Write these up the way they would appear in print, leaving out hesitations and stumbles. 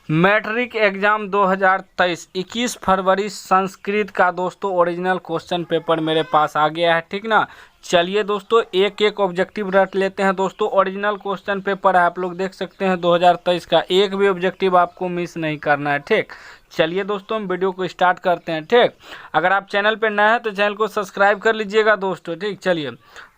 Matric exam 2023 21 फरवरी संस्कृत का दोस्तों original question paper मेरे पास आ गया है, ठीक ना। चलिए दोस्तों एक एक ऑब्जेक्टिव रट लेते हैं दोस्तों। ओरिजिनल क्वेश्चन पेपर है, आप लोग देख सकते हैं 2023 का, एक भी ऑब्जेक्टिव आपको मिस नहीं करना है, ठीक। चलिए दोस्तों हम वीडियो को स्टार्ट करते हैं, ठीक। अगर आप चैनल पर नए हैं तो चैनल को सब्सक्राइब कर लीजिएगा दोस्तों, ठीक। चलिए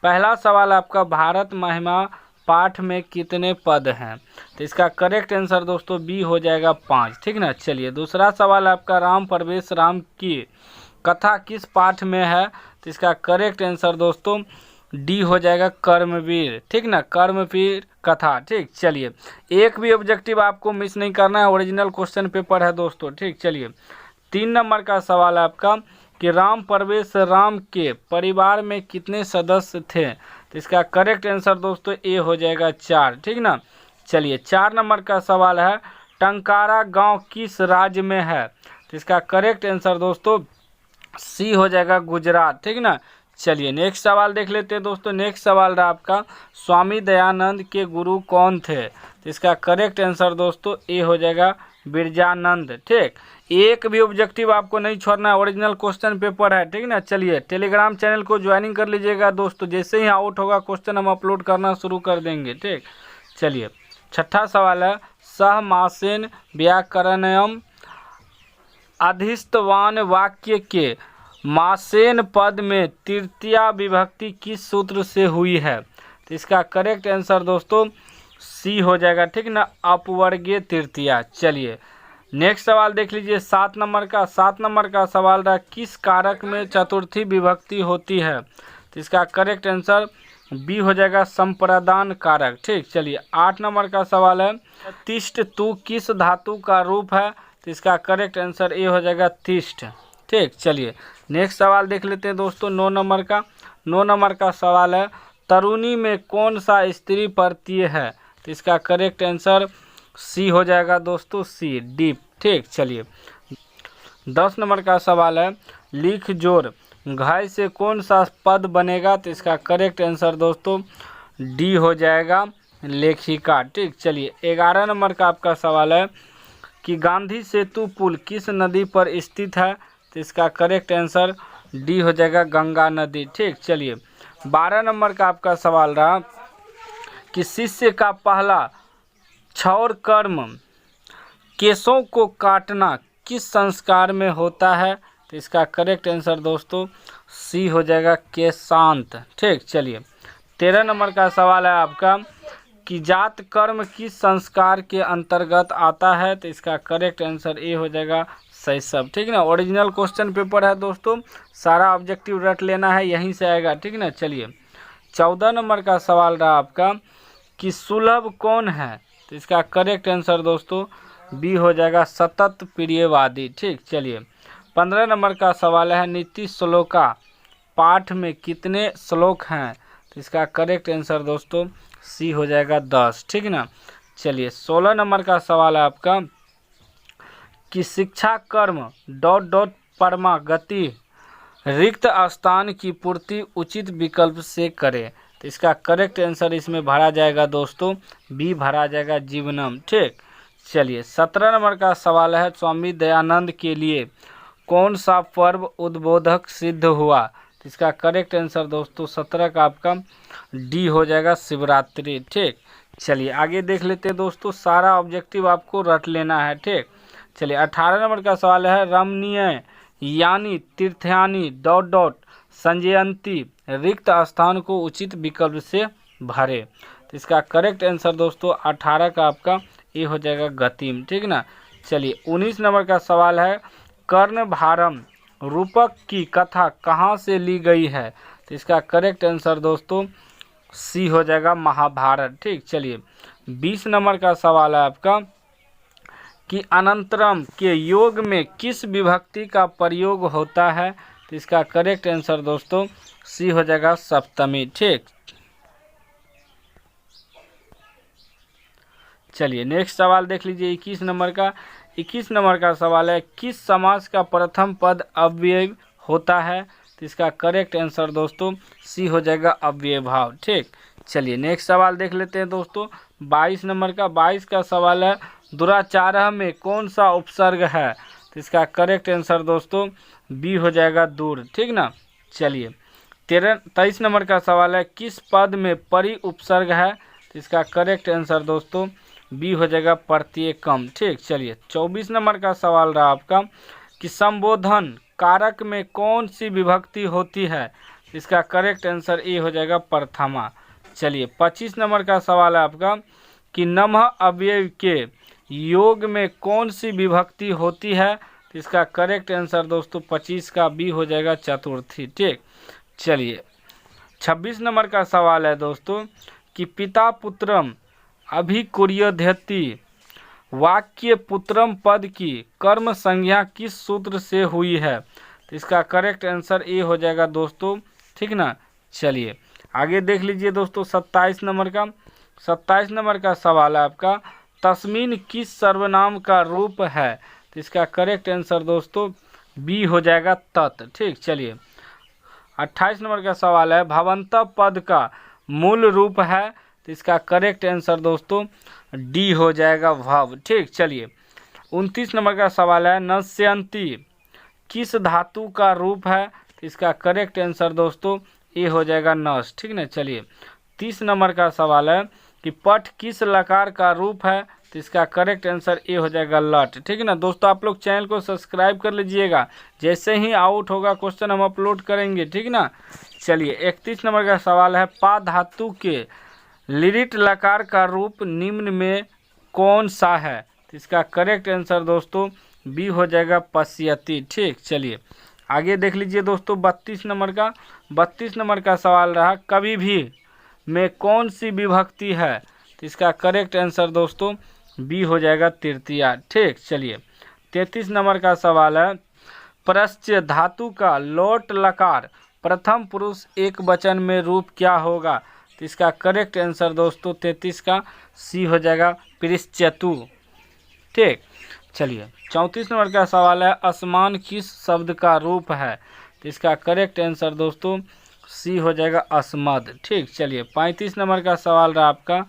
पहला सवाल आपका, भारत महिमा पाठ में कितने पद हैं? तो इसका करेक्ट आंसर दोस्तों बी हो जाएगा 5, ठीक ना। चलिए दूसरा सवाल आपका, राम प्रवेश राम की कथा किस पाठ में है? तो इसका करेक्ट आंसर दोस्तों डी हो जाएगा कर्मवीर, ठीक ना, कर्मवीर कथा, ठीक। चलिए एक भी ऑब्जेक्टिव आपको मिस नहीं करना है, ओरिजिनल क्वेश्चन पेपर है दोस्तों, ठीक। चलिए 3 नंबर का सवाल आपका कि राम प्रवेश राम के परिवार में कितने सदस्य थे? तो इसका करेक्ट आंसर दोस्तों ए हो जाएगा 4, ठीक ना। चलिए 4 नंबर का सवाल है, टंकारा गांव किस राज्य में है? तो इसका करेक्ट आंसर दोस्तों सी हो जाएगा गुजरात, ठीक ना। चलिए नेक्स्ट सवाल देख लेते हैं दोस्तों। नेक्स्ट सवाल रहा आपका, स्वामी दयानंद के गुरु कौन थे? तो इसका करेक्ट आंसर दोस्तों ए हो जाएगा बिरजानंद, ठीक। एक भी ऑब्जेक्टिव आपको नहीं छोड़ना है, ओरिजिनल क्वेश्चन पेपर है, ठीक ना। चलिए टेलीग्राम चैनल को ज्वाइनिंग कर लीजिएगा दोस्तों, जैसे ही आउट होगा क्वेश्चन हम अपलोड करना शुरू कर देंगे, ठीक। चलिए छठा सवाल है, सह मासेन व्याकरणयम अधिष्ठवान वाक्य के मासेन पद में तृतीया विभक्ति किस सूत्र से हुई है? तो इसका करेक्ट आंसर दोस्तों सी हो जाएगा, ठीक ना, अपवर्गीय तृतीया। चलिए नेक्स्ट सवाल देख लीजिए 7 नंबर का। 7 नंबर का सवाल रहा, किस कारक में चतुर्थी विभक्ति होती है? तो इसका करेक्ट आंसर बी हो जाएगा संप्रदान कारक, ठीक। चलिए 8 नंबर का सवाल है, तिष्ठ तू किस धातु का रूप है? तो इसका करेक्ट आंसर ए हो जाएगा तिष्ठ, ठीक। चलिए नेक्स्ट सवाल देख लेते हैं दोस्तों 9 नंबर का। 9 नंबर का सवाल है, तरुणी में कौन सा स्त्री प्रत्यय है? तो इसका करेक्ट आंसर सी हो जाएगा दोस्तों सी, डीप, ठीक। चलिए 10 नंबर का सवाल है, लिख जोड़ घाय से कौन सा पद बनेगा? तो इसका करेक्ट आंसर दोस्तों डी हो जाएगा लेखिका, ठीक। चलिए 11 नंबर का आपका सवाल है कि गांधी सेतु पुल किस नदी पर स्थित है? तो इसका करेक्ट आंसर डी हो जाएगा गंगा नदी, ठीक। चलिए 12 नंबर का आपका सवाल रहा कि शिष्य का पहला क्षौर कर्म केशों को काटना किस संस्कार में होता है? तो इसका करेक्ट आंसर दोस्तों सी हो जाएगा केशांत, ठीक। चलिए 13 नंबर का सवाल है आपका कि जात कर्म किस संस्कार के अंतर्गत आता है? तो इसका करेक्ट आंसर ए हो जाएगा शैशव, ठीक ना। ओरिजिनल क्वेश्चन पेपर है दोस्तों, सारा ऑब्जेक्टिव रट लेना है, यहीं से आएगा, ठीक ना। चलिए 14 नंबर का सवाल रहा आपका कि सुलभ कौन है? तो इसका करेक्ट आंसर दोस्तों बी हो जाएगा सतत प्रियवादी, ठीक। चलिए 15 नंबर का सवाल है, नीति श्लोका पाठ में कितने श्लोक हैं? तो इसका करेक्ट आंसर दोस्तों सी हो जाएगा 10, ठीक ना। चलिए 16 नंबर का सवाल है आपका कि शिक्षा कर्म डॉट डॉट परमा गति रिक्त स्थान की पूर्ति उचित विकल्प से करे। तो इसका करेक्ट आंसर इसमें भरा जाएगा दोस्तों बी भरा जाएगा जीवनम, ठीक। चलिए 17 नंबर का सवाल है, स्वामी दयानंद के लिए कौन सा पर्व उद्बोधक सिद्ध हुआ? तो इसका करेक्ट आंसर दोस्तों 17 का आपका डी हो जाएगा शिवरात्रि, ठीक। चलिए आगे देख लेते हैं दोस्तों, सारा ऑब्जेक्टिव आपको रट लेना है, ठीक। चलिए 18 नंबर का सवाल है, रमणीय यानी तीर्थयानी डॉट डॉट संजयंती रिक्त स्थान को उचित विकल्प से भरे। तो इसका करेक्ट आंसर दोस्तों 18 का आपका ये हो जाएगा गतिम, ठीक ना। चलिए 19 नंबर का सवाल है, कर्णभारम रूपक की कथा कहाँ से ली गई है? तो इसका करेक्ट आंसर दोस्तों सी हो जाएगा महाभारत, ठीक। चलिए 20 नंबर का सवाल है आपका कि अनंतरम के योग में किस विभक्ति का प्रयोग होता है? तो इसका करेक्ट आंसर दोस्तों सी हो जाएगा सप्तमी, ठीक। चलिए नेक्स्ट सवाल देख लीजिए 21 नंबर का। 21 नंबर का सवाल है, किस समास का प्रथम पद अव्यय होता है? तो इसका करेक्ट आंसर दोस्तों सी हो जाएगा अव्ययभाव, ठीक। चलिए नेक्स्ट सवाल देख लेते हैं दोस्तों 22 नंबर का। 22 का सवाल है, दुराचारः में कौन सा उपसर्ग है? तो इसका करेक्ट आंसर दोस्तों बी हो जाएगा दूर, ठीक ना। चलिए 23 नंबर का सवाल है, किस पद में परि उपसर्ग है? तो इसका करेक्ट आंसर दोस्तों बी हो जाएगा प्रत्येकम, ठीक। चलिए 24 नंबर का सवाल रहा आपका कि संबोधन कारक में कौन सी विभक्ति होती है? इसका करेक्ट आंसर ए हो जाएगा प्रथमा। चलिए 25 नंबर का सवाल है आपका कि नमः अव्यय के योग में कौन सी विभक्ति होती है? तो इसका करेक्ट आंसर दोस्तों 25 का बी हो जाएगा चतुर्थी, ठीक। चलिए 26 नंबर का सवाल है दोस्तों कि पिता पुत्रम अभिकुर्यध्यति वाक्य पुत्रम पद की कर्म संज्ञा किस सूत्र से हुई है? तो इसका करेक्ट आंसर ए हो जाएगा दोस्तों, ठीक ना। चलिए आगे देख लीजिए दोस्तों 27 नंबर का। 27 नंबर का सवाल है आपका, तस्मीन किस सर्वनाम का रूप है? तो इसका करेक्ट आंसर दोस्तों बी हो जाएगा तत्, ठीक। चलिए 28 नंबर का सवाल है, भवंत पद का मूल रूप है? तो इसका करेक्ट आंसर दोस्तों डी हो जाएगा भव, ठीक। चलिए 29 नंबर का सवाल है, नश्यंती किस धातु का रूप है? तो इसका करेक्ट आंसर दोस्तों ए हो जाएगा नस, ठीक ना। चलिए 30 नंबर का सवाल है कि पठ किस लकार का रूप है? तो इसका करेक्ट आंसर ए हो जाएगा लट, ठीक है ना। दोस्तों आप लोग चैनल को सब्सक्राइब कर लीजिएगा, जैसे ही आउट होगा क्वेश्चन हम अपलोड करेंगे, ठीक ना। चलिए 31 नंबर का सवाल है, पा धातु के लिरिट लकार का रूप निम्न में कौन सा है? तो इसका करेक्ट आंसर दोस्तों बी हो जाएगा पश्यति, ठीक। चलिए आगे देख लीजिए दोस्तों 32 नंबर का। 32 नंबर का सवाल रहा, कभी भी में कौन सी विभक्ति है? तो इसका करेक्ट आंसर दोस्तों बी हो जाएगा तृतीया, ठीक। चलिए 33 नंबर का सवाल है, प्रश्च धातु का लोट लकार प्रथम पुरुष एक वचन में रूप क्या होगा? तो इसका करेक्ट आंसर दोस्तों 33 का सी हो जाएगा पृश्चतु, ठीक। चलिए 34 नंबर का सवाल है, असमान किस शब्द का रूप है? तो इसका करेक्ट आंसर दोस्तों सी हो जाएगा अस्मद, ठीक। चलिए 35 नंबर का सवाल रहा आपका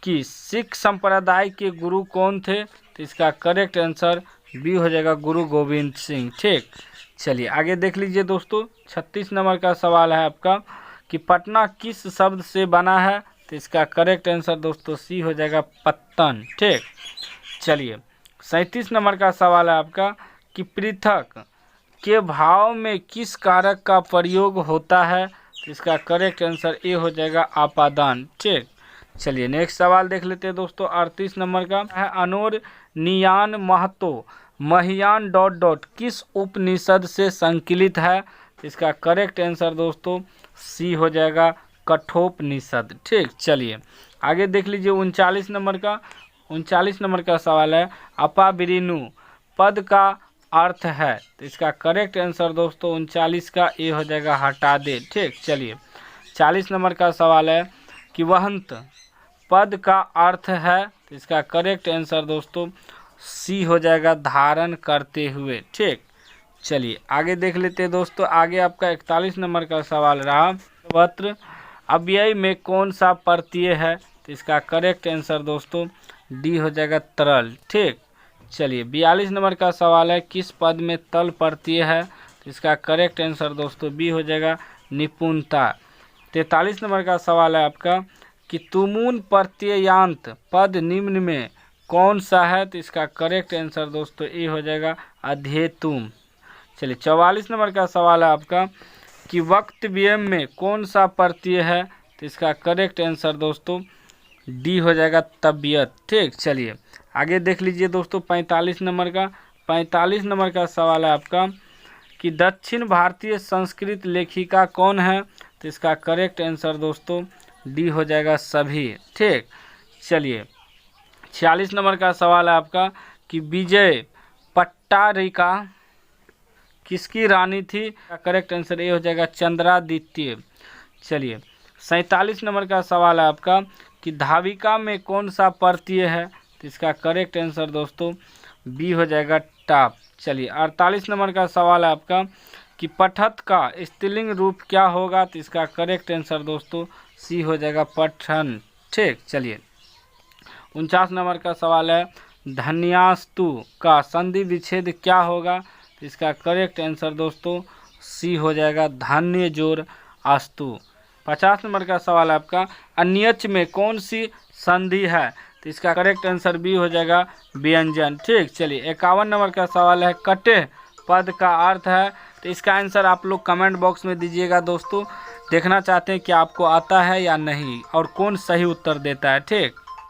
कि सिख संप्रदाय के गुरु कौन थे? तो इसका करेक्ट आंसर बी हो जाएगा गुरु गोविंद सिंह, ठीक। चलिए आगे देख लीजिए दोस्तों 36 नंबर का सवाल है आपका कि पटना किस शब्द से बना है? तो इसका करेक्ट आंसर दोस्तों सी हो जाएगा पत्तन, ठीक। चलिए 37 नंबर का सवाल है आपका कि पृथक के भाव में किस कारक का प्रयोग होता है? तो इसका करेक्ट आंसर ए हो जाएगा आपादान, ठीक। चलिए नेक्स्ट सवाल देख लेते हैं दोस्तों 38 नंबर का है, अनोर नियान महतो महियान डॉट डॉट किस उपनिषद से संकलित है? इसका करेक्ट आंसर दोस्तों सी हो जाएगा कठोपनिषद, ठीक। चलिए आगे देख लीजिए 39 नंबर का। 39 नंबर का सवाल है, अपाबिरिनु पद का अर्थ है? तो इसका करेक्ट आंसर दोस्तों 39 का ए हो जाएगा हटा दे, ठीक। चलिए 40 नंबर का सवाल है कि वहंत पद का अर्थ है? तो इसका करेक्ट आंसर दोस्तों सी हो जाएगा धारण करते हुए, ठीक। चलिए आगे देख लेते हैं दोस्तों। आगे आपका 41 नंबर का सवाल रहा, वत्र अव्यय में कौन सा प्रत्यय है? तो इसका करेक्ट आंसर दोस्तों डी हो जाएगा तरल, ठीक। चलिए 42 नंबर का सवाल है, किस पद में तल प्रत्यय है? तो इसका करेक्ट आंसर दोस्तों बी हो जाएगा निपुणता। 43 नंबर का सवाल है आपका कि तुमुन प्रत्ययांत पद निम्न में कौन सा है? तो इसका करेक्ट आंसर दोस्तों ए हो जाएगा अध्येतुम। चलिए 44 नंबर का सवाल है आपका कि वक्तव्य में कौन सा प्रत्यय है? तो इसका करेक्ट आंसर दोस्तों डी हो जाएगा तबियत, ठीक। चलिए आगे देख लीजिए दोस्तों 45 नंबर का। 45 नंबर का सवाल है आपका कि दक्षिण भारतीय संस्कृत लेखिका कौन है? तो इसका करेक्ट आंसर दोस्तों डी हो जाएगा सभी, ठीक। चलिए 46 नंबर का सवाल है आपका कि विजय पट्टारिका किसकी रानी थी? करेक्ट आंसर ए हो जाएगा चंद्रादित्य। चलिए 47 नंबर का सवाल है आपका कि धाविका में कौन सा प्रत्यय है? तो इसका करेक्ट आंसर दोस्तों बी हो जाएगा टाप। चलिए 48 नंबर का सवाल है आपका कि पठत का स्त्रीलिंग रूप क्या होगा? तो इसका करेक्ट आंसर दोस्तों सी हो जाएगा पठन, ठीक। चलिए 49 नंबर का सवाल है, धन्यास्तु का संधि विच्छेद क्या होगा? तो इसका करेक्ट आंसर दोस्तों सी हो जाएगा, धान्य जोड़ अस्तु। 50 नंबर का सवाल है आपका, अन्यच में कौन सी संधि है? तो इसका करेक्ट आंसर बी हो जाएगा, व्यंजन। ठीक, चलिए 51 नंबर का सवाल है, कटे पद का अर्थ है। तो इसका आंसर आप लोग कमेंट बॉक्स में दीजिएगा दोस्तों। देखना चाहते हैं कि आपको आता है या नहीं और कौन सही उत्तर देता है। ठीक।